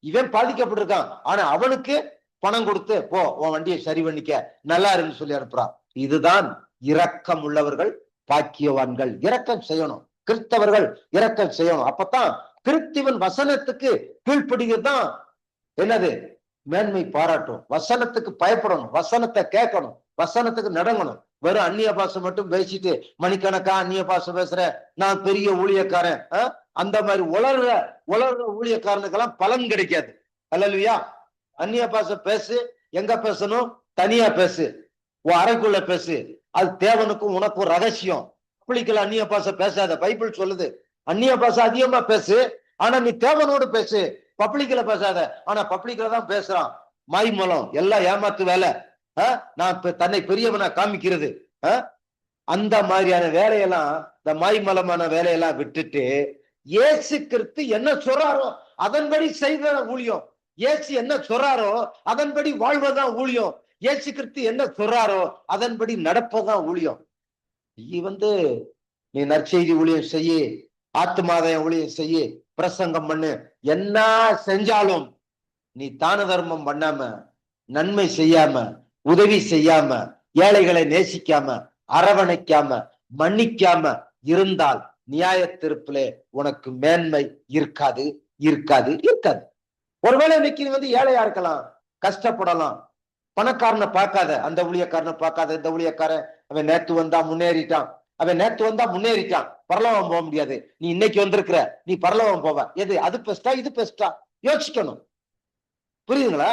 இவன் பாதிக்கப்பட்டிருக்கான், ஆனா அவனுக்கு பணம் கொடுத்து போ உன் வண்டியை சரி பண்ணிக்க, நல்லா இருக்குன்னு சொல்லி அனுப்புறான். இதுதான் இரக்கம் உள்ளவர்கள் பாக்கியவான்கள். இரக்கம் செய்யணும். கிறிஸ்தவர்கள் இரக்கம் செய்யணும். அப்பதான் கிறிஸ்துவின் வசனத்துக்கு கீழ்ப்படுகிறது தான் என்னது மேன்மை பாராட்டும். வசனத்துக்கு பயப்படணும், வசனத்தை கேட்கணும், வசனத்துக்கு நடங்கணும். வெறும் அந்நிய பாஷை மட்டும் பேசிட்டு மணிக்கணக்கா அந்நிய பாஷை பேசுற நான் பெரிய ஊழியக்காரன், அந்த மாதிரி உலர்ற ஊழியக்காரனுக்கெல்லாம் பலன் கிடைக்காது. அல்லேலூயா. அந்நிய பாஷை பேசு, எங்க பேசணும்? தனியா பேசு, உன் அறைக்குள்ள பேசு. அது தேவனுக்கும் உனக்கும் ரகசியம். பப்ளிக்ல அந்நிய பாஷை பேசாத. பைபிள் சொல்லுது அந்நிய பாஷை அதிகமா பேசு, ஆனா நீ தேவனோடு பேசு. பப்ளிக்ல பேசாத. ஆனா பப்ளிக்ல தான் பேசுறான். மாய்மலம், எல்லாம் ஏமாத்து வேலை. நான் தன்னை பெரியவனா காமிக்கிறது. அந்த மாதிரியான வேலையெல்லாம், இந்த மாய்மலமான வேலையெல்லாம் விட்டுட்டு இயேசு கிறிஸ்து என்ன சொல்றாரோ அதன்படி செய்த ஊழியம். இயேசு என்ன சொல்றாரோ அதன்படி வாழ்வதுதான் ஊழியம். இயேசு கிறிஸ்து என்ன சொல்றாரோ அதன்படி நடப்பதுதான் ஊழியம். நீ நற்செய்தி ஊழியம் செய்ய, ஆத்துமாதாய ஊழியம் செய்ய, பிரசங்கம் பண்ணு, என்ன செஞ்சாலும் நீ தான தர்மம் பண்ணாம, நன்மை செய்யாம, உதவி செய்யாம, ஏழைகளை நேசிக்காம, அரவணைக்காம, மன்னிக்காம இருந்தால் நியாய தீர்ப்பிலே உனக்கு மேன்மை இருக்காது, இருக்காது, இருக்காது. ஒருவேளை இன்னைக்கு நீ ஏழையா இருக்கலாம், கஷ்டப்படலாம். பணக்காரனை பார்க்காத, அந்த ஊழியக்காரனை பார்க்காத. இந்த ஊழியக்காரன் அவன் நேத்து வந்தா முன்னேறிட்டான், அவன் நேத்து வந்தா முன்னேறிட்டான், பரலோகம் போக முடியாது. நீ இன்னைக்கு வந்திருக்கிற, நீ பரலோகம் போவ. எது அது பெஸ்டா, இது பெஸ்டா? யோசிக்கணும். புரியுதுங்களா?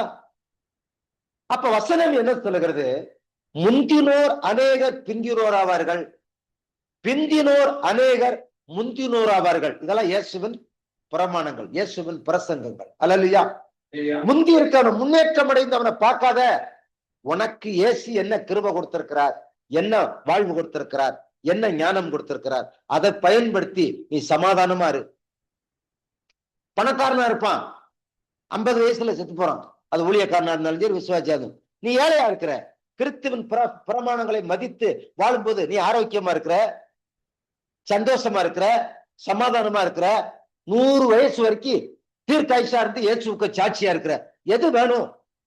அப்ப வசனம் என்ன சொல்லுகிறது? முந்தினோர் அநேகர் பிந்தினோர் ஆவார்கள், பிந்தினோர் அநேகர் முந்தினோர் ஆவார்கள். இதெல்லாம் இயேசுவின் பிரமாணங்கள், இயேசுவின் பிரசங்கங்கள். அல்லேலூயா. முந்தி இருக்க முன்னேற்றம் அடைந்தவனை பார்க்காத. உனக்கு இயேசு என்ன கிருபை கொடுத்திருக்கிறார், என்ன வாழ்வு கொடுத்திருக்கிறார், என்ன ஞானம் கொடுத்திருக்கிறார், அதை பயன்படுத்தி நீ சமாதானமா இரு. பணக்காரனா இருப்பான், 50 வயசுல செத்து போறான். அது ஊழியக்காரனா இருந்தாலும் சரி, விசுவாசியாகும். நீ ஏழையா இருக்கிற, கிறிஸ்துவின் பிரமாணங்களை மதித்து வாழும்போது நீ ஆரோக்கியமா இருக்கிற, சந்தோஷமா இருக்கிற, சமாதானமா இருக்கிற, 100 வயசு வரைக்கும் தீர்க்காயுஷா இருந்து இயேசுவுக்கு சாட்சியா இருக்கிற. எது வேணும்?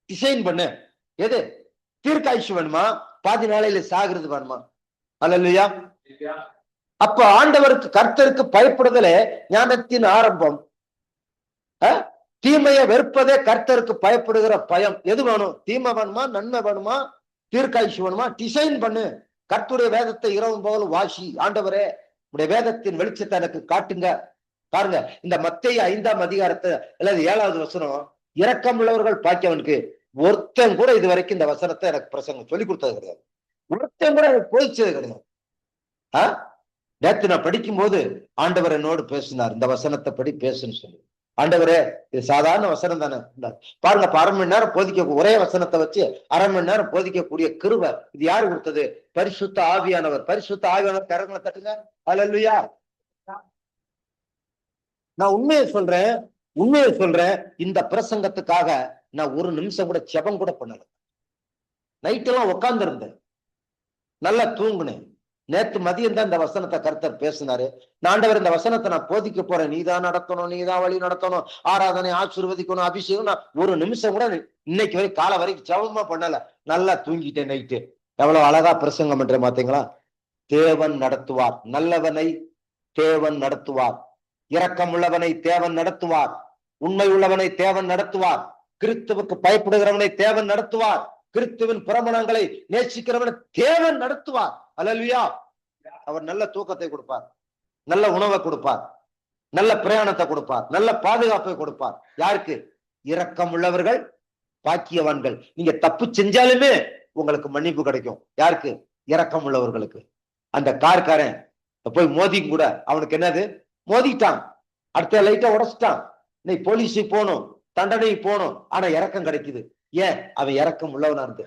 டிசைன் பண்ணு. எது? தீர்க்காயுஷு வேணுமா? பாதி நாளையில சாகிறது வேணுமா? அல்லேலூயா. அப்ப ஆண்டவருக்கு, கர்த்தருக்கு பயப்படுதலே ஞானத்தின் ஆரம்பம். தீமையை வெறுப்பதே கர்த்தருக்கு பயப்படுகிற பயம். எது வேணும்? தீமை வேணுமா, நன்மை வேணுமா, தீர்க்காயுஷு வேணுமா? டிசைன் பண்ணு. கர்த்தருடைய வேதத்தை இரவும் பகலும் வாசி. ஆண்டவரே, உடைய வேதத்தின் வெளிச்சத்தை எனக்கு காட்டுங்க. பாருங்க, இந்த மத்தேயு 5ஆம் அதிகாரத்தை அல்லது 7வது வசனம், இரக்கம் உள்ளவர்கள் பாக்கியவனுக்கு. ஒருத்தன் கூட இது வரைக்கும் இந்த வசனத்தை எனக்கு பிரசங்கம் சொல்லி கொடுத்தது கிடையாது. ஒருத்தன் கூட எனக்கு போதிச்சது கிடையாது. நேத்து நான் படிக்கும் போது ஆண்டவர் என்னோடு பேசினார், இந்த வசனத்தை படி பேசுன்னு சொல்லி. ஆண்டவரே, இது சாதாரண வசனம் தானே. பாருங்க, 1/2 மணி நேரம் போதிக்க, ஒரே வசனத்தை வச்சு 1/2 மணி நேரம் போதிக்கக்கூடிய கிருபை இது யாரு கொடுத்தது? பரிசுத்த ஆவியானவர். பரிசுத்த ஆவியானவர் கரங்களை தட்டுங்க. அல்லேலூயா. நான் உண்மையை சொல்றேன். இந்த பிரசங்கத்துக்காக நான் ஒரு நிமிஷம் கூட ஜெபம் கூட பண்ணல. நைட் எல்லாம் உட்கார்ந்து இருந்தேன், நல்லா தூங்குனேன். நேத்து மதியம் தான் இந்த வசனத்தை கர்த்தர் பேசினாரு. ஆண்டவர், இந்த வசனத்தை நான் போதிக்க போறேன், நீதான் நடத்தணும், நீதான் வழி நடத்தணும், ஆராதனை ஆசீர்வதிக்கணும், அபிஷேகம். நான் ஒரு நிமிஷம் கூட இன்னைக்கு வரை காலை வரைக்கும் ஜெபமா பண்ணல. நல்லா தூங்கிட்டேன் நைட்டு. எவ்வளவு அழகா பிரசங்கம் பண்றேன் பாத்தீங்களா? தேவன் நடத்துவார், நல்லவனை தேவன் நடத்துவார், இரக்கம் உள்ளவனை தேவன் நடத்துவார், உண்மை உள்ளவனை தேவன் நடத்துவார், கிறிஸ்துவுக்கு பயப்படுகிறவனை தேவன் நடத்துவார், கிறிஸ்துவின் பிரமாணங்களை நேசிக்கிறவனை தேவன் நடத்துவார். அல்லேலூயா. அவர் நல்ல தூக்கத்தை கொடுப்பார், நல்ல உணவை கொடுப்பார், நல்ல பிரயாணத்தை கொடுப்பார், நல்ல பாதுகாப்பை கொடுப்பார். யாருக்கு? இரக்கம் உள்ளவர்கள் பாக்கியவான்கள். நீங்க தப்பு செஞ்சாலுமே உங்களுக்கு மன்னிப்பு கிடைக்கும். யாருக்கு? இரக்கம் உள்ளவர்களுக்கு. அந்த கார்காரன் போய் மோதி கூட அவனுக்கு என்னது? மோதிட்டான், அடுத்த லைட்டா உடைச்சிட்டான். நீ போலீஸுக்கு போகணும், தண்டனை போகணும், ஆனா இரக்கம் கிடைக்குது. ஏன்? அவன் இரக்கம் உள்ளவனா இருந்து,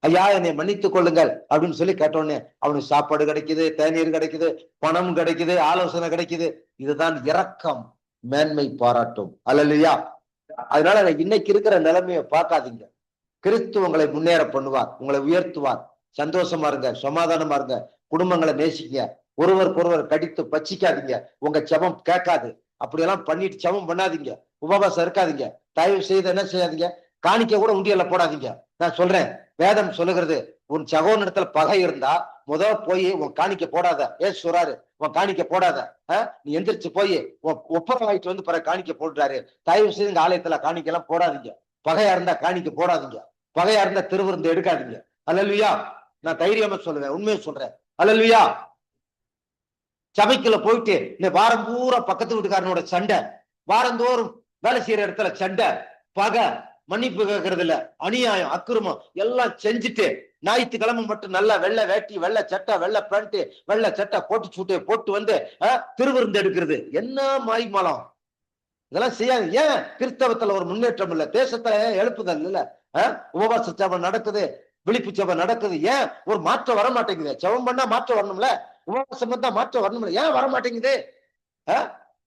ஐயா என்னை மன்னித்துக் கொள்ளுங்கள் அப்படின்னு சொல்லி கேட்டோடனே அவனுக்கு சாப்பாடு கிடைக்குது, தேநீர் கிடைக்குது, பணம் கிடைக்குது, ஆலோசனை கிடைக்குது. இதுதான் இரக்கம் மேன்மை பாராட்டும். அல்லேலூயா. அதனால இன்னைக்கு இருக்கிற நிலைமையை பார்க்காதீங்க. கிறிஸ்து உங்களை முன்னேற பண்ணுவார், உங்களை உயர்த்துவார். சந்தோஷமா இருங்க, சமாதானமா இருங்க, குடும்பங்களை நேசிங்க, ஒருவருக்கொருவர் கடித்து பச்சிக்காதீங்க. உங்க ஜெபம் கேட்காது. அப்படியெல்லாம் பண்ணிட்டு ஜெபம் பண்ணாதீங்க, உபவாசம் இருக்காதீங்க. தயவு செய்து என்ன செய்யாதீங்க? காணிக்க கூட உண்டியல்ல போடாதீங்க. நான் சொல்றேன், வேதம் சொல்லுகிறது, உன் சகோதரத்துல பகை இருந்தா போய் உன் காணிக்க போடாத. ஏன் சொல்றாரு? உன் காணிக்க போடாத. நீ எந்திரிச்சு போய் ஒப்பரம் வாங்கிட்டு வந்து பிற காணிக்க போடுறாரு. தயவு செய்து இந்த ஆலயத்துல காணிக்க எல்லாம் போடாதீங்க. பகையா இருந்தா காணிக்க போடாதீங்க, பகையா இருந்தா திருவிருந்து எடுக்காதீங்க. அல்லேலூயா. நான் தைரியமா சொல்லுவேன், உண்மையை சொல்றேன். அல்லேலூயா. சபைக்குள்ள போயிட்டு இந்த வாரம் பூரா பக்கத்து வீட்டுக்காரனோட சண்டை, வாரந்தோறும் வேலை செய்யற இடத்துல சண்டை, பகை, மன்னிப்பு கேட்கறது இல்ல, அநியாயம் அக்கிரமம் எல்லாம் செஞ்சுட்டு ஞாயிற்றுக்கிழமை மட்டும் நல்லா வெள்ளை வேட்டி, வெள்ளை சட்டை, வெள்ளை பேண்ட், வெள்ளை சட்டை போட்டு சூட்டை போட்டு வந்து திருவிருந்து எடுக்கிறது. என்ன மாய்மலம் இதெல்லாம் செய்யாது. ஏன் கிறிஸ்தவத்துல ஒரு முன்னேற்றம் இல்ல? தேசத்துல எழுப்புதல் இல்ல? உபவாச சபை நடக்குது, விழிப்பு சபை நடக்குது, ஏன் ஒரு மாற்றம் வர மாட்டேங்குது? ஜெபம் பண்ணா மாற்றம் வரணும்ல, உபவாசம் பண்ணா மாற்றம் வரணும்ல, ஏன் வர மாட்டேங்குது?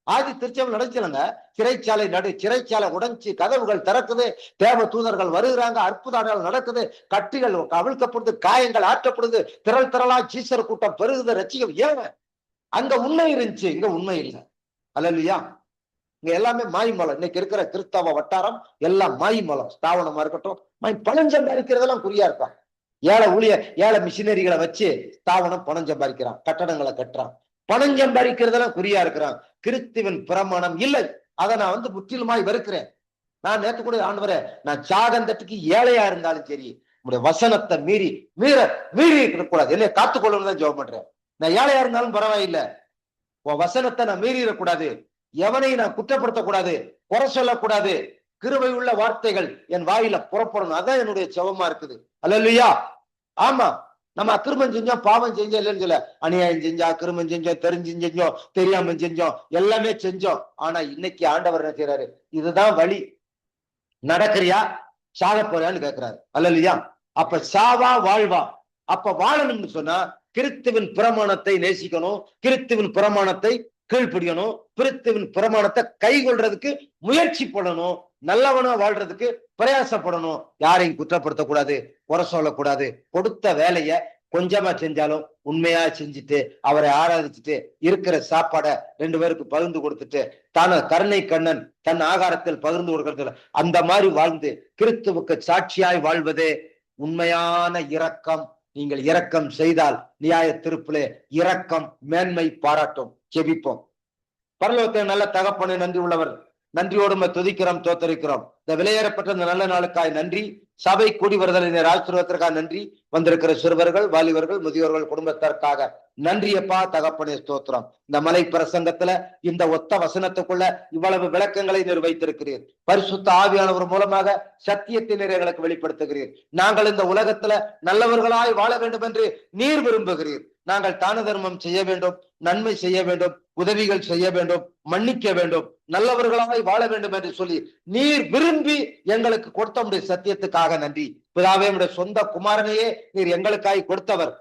ஆதி திருச்சபை நடந்துச்சுலங்க, சிறைச்சாலை உடைஞ்சு கதவுகள் திறக்குது, தேவ தூதர்கள் வருகிறாங்க, அற்புதங்கள் நடக்குது, கட்டிகள் அவிழ்க்கப்படுது, காயங்கள் ஆற்றப்படுது, திரளா சீசர் கூட்டம் பெருகுது, ரட்சிக்கம். ஏன்? அங்க உண்மை இருந்துச்சு, இங்க உண்மை இல்லை. அல்லையா? இங்க எல்லாமே மாய்மலம். இன்னைக்கு இருக்கிற கிறிஸ்தவ வட்டாரம் எல்லாம் மாய்மலம். ஸ்தாபனமா இருக்கட்டும், பணம் சம்பாதிக்கிறதெல்லாம் குறியா இருக்கான். ஏழை மிஷினரிகளை வச்சு ஸ்தாபனம் பணம் சம்பாதிக்கிறான், கட்டடங்களை கட்டுறான், பணம் சம்பாதிக்கிறதெல்லாம் குறியா இருக்கிறான். கிறிஸ்துவின் பிரமாணம் இல்லை. அதை நான் முற்றிலுமாய் வெறுக்கிறேன். நான் நேற்று கூட ஆண்டவரே, நான் சாகந்தத்துக்கு ஏழையா இருந்தாலும் சரி, உங்களுடைய வசனத்தை மீறி இருக்கக்கூடாது, என்னை காத்துக்கொள்ளணும் தான் ஜெபம் பண்றேன். நான் ஏழையா இருந்தாலும் பரவாயில்லை, உன் வசனத்தை நான் மீறி இருக்கக்கூடாது, எவனையும் நான் குற்றப்படுத்தக்கூடாது, குறை சொல்லக்கூடாது, கிருபை உள்ள வார்த்தைகள் என் வாயில புறப்படணும். அதான் என்னுடைய ஜெபமா இருக்குது. அல்லேலூயா. ஆமா, நம்ம அக்கிரமம் செஞ்சோம், பாவம் செஞ்சோம் இல்லைன்னு சொல்ல, அநியாயம் செஞ்சோம், அக்கிரமம் செஞ்சோம், தெரிஞ்சு செஞ்சோம், தெரியாம செஞ்சோம், எல்லாமே செஞ்சோம். ஆனா இன்னைக்கு ஆண்டவர் என்ன செய்யறாரு? இதுதான் வழி, நடக்கிறியா சாக போறியான்னு கேட்கிறாரு. அல்லேலூயா. அப்ப சாவா வாழ்வா? அப்ப வாழணும்னு சொன்னா கிறிஸ்துவின் பிரமாணத்தை நேசிக்கணும், கிறிஸ்துவின் பிரமாணத்தை கீழ்ப்படியணும், கிறிஸ்துவின் பிரமாணத்தை கை கொள்றதுக்கு முயற்சி பண்ணணும், நல்லவனா வாழ்றதுக்கு பிரயாசப்படணும், யாரையும் குற்றப்படுத்தக்கூடாது, குறை சொல்லக்கூடாது, கொடுத்த வேலைய கொஞ்சமா செஞ்சாலும் உண்மையா செஞ்சுட்டு அவரை ஆராதிச்சுட்டு இருக்கிற சாப்பாடை 2 பேருக்கு பகிர்ந்து கொடுத்துட்டு தான கருணை கண்ணன் தன் ஆகாரத்தில் பகிர்ந்து கொடுக்கிறது, அந்த மாதிரி வாழ்ந்து கிறிஸ்துவுக்கு சாட்சியாய் வாழ்வதே உண்மையான இரக்கம். நீங்கள் இரக்கம் செய்தால் நியாய தீர்ப்பிலே இரக்கம் மேன்மை பாராட்டும். ஜெபிப்போம். பரலோகத்தை நல்ல தகப்பனை, நன்றி உள்ளவர், நன்றியோடு துதிக்கிறோம், தோத்தரிக்கிறோம். இந்த விலையேறப்பட்ட இந்த நல்ல நாளுக்காய் நன்றி. சபை கூடி வருதல் ஆசீர்வாதத்திற்காக நன்றி. வந்திருக்கிற சிறுவர்கள், வாலிபர்கள், முதியோர்கள் குடும்பத்திற்காக நன்றியப்பா தகப்பனே, ஸ்தோத்திரம். இந்த மலை பிரசங்கத்துல இந்த ஒத்த வசனத்துக்குள்ள இவ்வளவு விளக்கங்களை நீர் வைத்திருக்கிறீர். பரிசுத்த ஆவியானவர் மூலமாக சத்தியத்தை நீர் எங்களுக்கு வெளிப்படுத்துகிறீர். நாங்கள் இந்த உலகத்துல நல்லவர்களாய் வாழ வேண்டும் என்று நீர் விரும்புகிறீர். நாங்கள் தான தர்மம் செய்ய வேண்டும், நன்மை செய்ய வேண்டும், உதவிகள் செய்ய வேண்டும், மன்னிக்க வேண்டும், நல்லவர்களாய் வாழ வேண்டும் என்று சொல்லி நீர் விரும்பி எங்களுக்கு கொடுத்த உடைய சத்தியத்துக்காக நன்றி. பிதாவே, உடைய சொந்த குமாரனையே நீர் எங்களுக்காய் கொடுத்தவர்.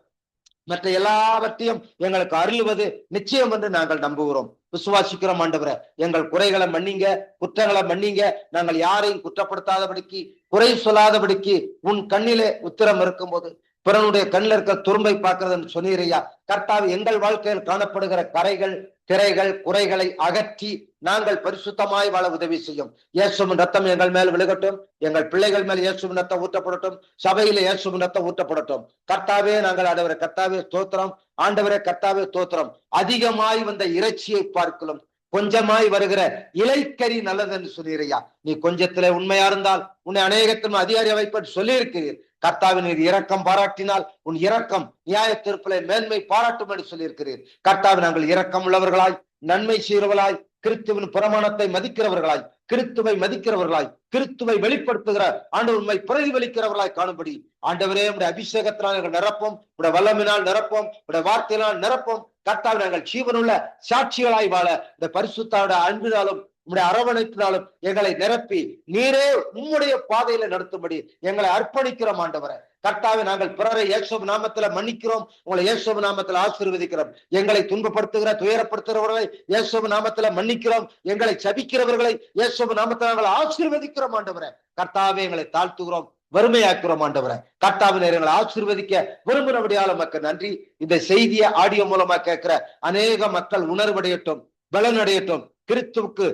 மற்ற எல்லாவற்றையும் எங்களுக்கு அருளுவது நிச்சயம் என்று நாங்கள் நம்புகிறோம், விசுவாசிக்கிறோம். ஆண்டவரே, எங்கள் குறைகளை மன்னிங்க, குற்றங்களை மன்னிங்க. நாங்கள் யாரையும் குற்றப்படுத்தாதபடிக்கு, குறை சொல்லாதபடிக்கு உன் கண்ணிலே உத்திரம் இருக்கும் போது பிறனுடைய கண்ணில் இருக்க துரும்பை பார்க்கிறதுன்னு சொன்னீரையா. கர்த்தாவே, எங்கள் வாழ்க்கையில் காணப்படுகிற கரைகள், திரைகள், குறைகளை அகற்றி நாங்கள் பரிசுத்தமாய் வாழ உதவி செய்யும். இயேசுவின் ரத்தம் எங்கள் மேல் விழுகட்டும், எங்கள் பிள்ளைகள் மேல் இயேசுவின் ரத்தம் ஊற்றப்படட்டும், சபையில இயேசுவின் ரத்தம் ஊற்றப்படட்டும். கர்த்தாவே, நாங்கள் ஆண்டவரே கர்த்தாவே ஸ்தோத்திரம், ஆண்டவரே கர்த்தாவே ஸ்தோத்திரம். அதிகமாய் வந்த இறைச்சியை பார்க்கலாம் கொஞ்சமாய் வருகிற இலைக்கறி நல்லது என்று சொன்னீரையா. நீ கொஞ்சத்திலே உண்மையா இருந்தால் உன்னை அநேகத்திலும் அதிகாரி வைப்பட்டு சொல்லி இருக்கிறீர். கர்த்தாவின் நீர் இரக்கம் பாராட்டினால் உன் இரக்கம் நியாய தீர்ப்பிலே மேன்மை பாராட்டும் என்று சொல்லியிருக்கிறீர். கர்த்தாவை, நாங்கள் இரக்கம் உள்ளவர்களாய், நன்மை செய்கிறவர்களாய், கிறிஸ்துவின் பிரமாணத்தை மதிக்கிறவர்களாய், கிறிஸ்துவை மதிக்கிறவர்களாய், கிறிஸ்துவை வெளிப்படுத்துகிற ஆண்டவர் உண்மை பிரதிபலிக்கிறவர்களாய் காணும்படி ஆண்டவரே, உடைய அபிஷேகத்தினால் நாங்கள் நிரப்போம், உடைய வல்லமினால் நிரப்போம், உடைய வார்த்தையினால் நிரப்போம். கர்த்தாவை, நாங்கள் ஜீவனுள்ள சாட்சிகளாய் வாழ இந்த பரிசுத்தாவோட அன்பினாலும் உம்முடைய அரவணைப்பினாலும் எங்களை நிரப்பி நீரே உம்முடைய பாதையில நடத்தும்படி எங்களை அர்ப்பணிக்கிறோம். ஆண்டவரே கர்த்தாவே, நாங்கள் பிறரை இயேசு நாமத்துல மன்னிக்கிறோம், உங்களை இயேசு நாமத்துல ஆசீர்வதிக்கிறோம். எங்களை துன்பப்படுத்துகிற, துயரப்படுத்துகிறவர்களை இயேசு நாமத்துல மன்னிக்கிறோம். எங்களை சபிக்கிறவர்களை இயேசு நாமத்துல நாங்கள் ஆசீர்வதிக்கிறோம். ஆண்டவரே கர்த்தாவே, எங்களை தாழ்த்துகிறோம், வறுமையாக்குறோம். ஆண்டவரே கர்த்தாவின் எங்களை ஆசீர்வதிக்க விரும்பினபடியால மக்கள் நன்றி. இந்த செய்தியை ஆடியோ மூலமா கேட்கிற அநேக மக்கள் உணர்வடையட்டும், பலனடையட்டும், கிறிஸ்துவுக்கு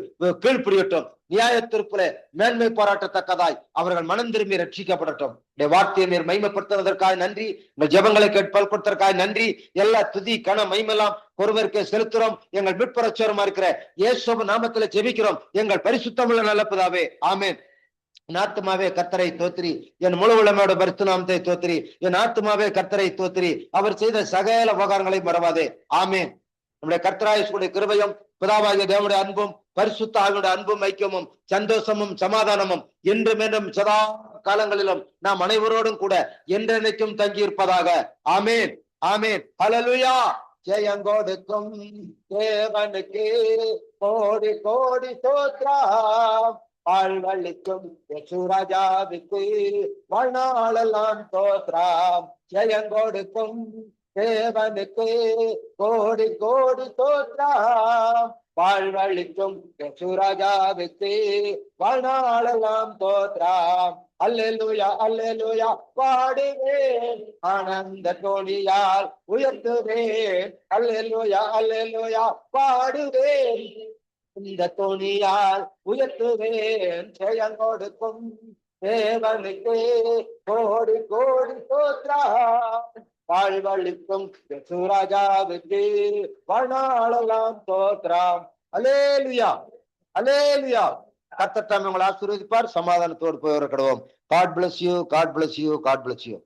கீழ்ப்படியட்டும், நியாய தீர்ப்பில மேன்மை பாராட்டத்தக்கதாய் அவர்கள் மனம் திரும்பி ரட்சிக்கப்படட்டும். வார்த்தையை நீர் மைமைப்படுத்துவதற்காக நன்றி. உங்கள் ஜெபங்களை கேட்பல் கொடுத்ததற்காக நன்றி. எல்லா துதி கன மைமெல்லாம் ஒருவருக்கு செலுத்துறோம். எங்கள் மீட்பரட்சகருமா இருக்கிற இயேசு நாமத்துல ஜெபிக்கிறோம், எங்கள் பரிசுத்தமுள்ள நல்ல பிதாவே, ஆமென். என் ஆத்துமாவே கர்த்தரை தோத்திரி, என் முழு உளமையோட பரிசுநாமத்தை தோத்திரி, என் ஆத்துமாவே கர்த்தரை தோத்திரி, அவர் செய்த சகல உபகாரங்களை மறவாதே, ஆமென். நம்முடைய கர்த்தராய கிருபையும் பிதாவாகிய தேவனுடைய அன்பும் பரிசுத்த ஆவியோட அன்பும் ஐக்கியமும் சந்தோஷமும் சமாதானமும் என்றும் என்றும் சதா காலங்களிலும் நாம் அனைவரோடும் கூட என்றென்னைக்கும் தங்கி இருப்பதாக. ஆமேன், ஆமேன், ஹல்லேலூயா. ஜெயங்கொடுக்கும் தேவனுக்கு கோடி கோடி ஸ்தோத்திரம். வாழ்வழிக்கும் யேசுராஜாவுக்கு வாழ்நாளெல்லாம் ஸ்தோத்திரம். ஜெயங்கொடுக்கும் தேவனுக்கு கோடி கோடி ஸ்தோத்திரம். வாழ்வழிக்கும் யேசுராஜாவுக்கு வாழ்நாளெல்லாம் ஸ்தோத்திரம். அல்லேலூயா, அல்லேலூயா. பாடுவேன் ஆனந்த தோணியால் உயர்த்துவேன். அல்லேலூயா, அல்லேலூயா. பாடுவேன் இந்த தோணியால் உயர்த்துவேன். ஜெயங்கொடுக்கும் தேவனுக்கு கோடி கோடி ஸ்தோத்திரம். வாழ்வழிக்கும் யேசுராஜாவுக்கு வாழ்நாளெல்லாம் ஸ்தோத்திரம். அல்லேலூயா, அல்லேலூயா. கர்த்தர் தாமே உங்களை ஆசீர்வதிப்பார். சமாதானத்தோடு போய் கடவோம். God bless you, God bless you, God bless you.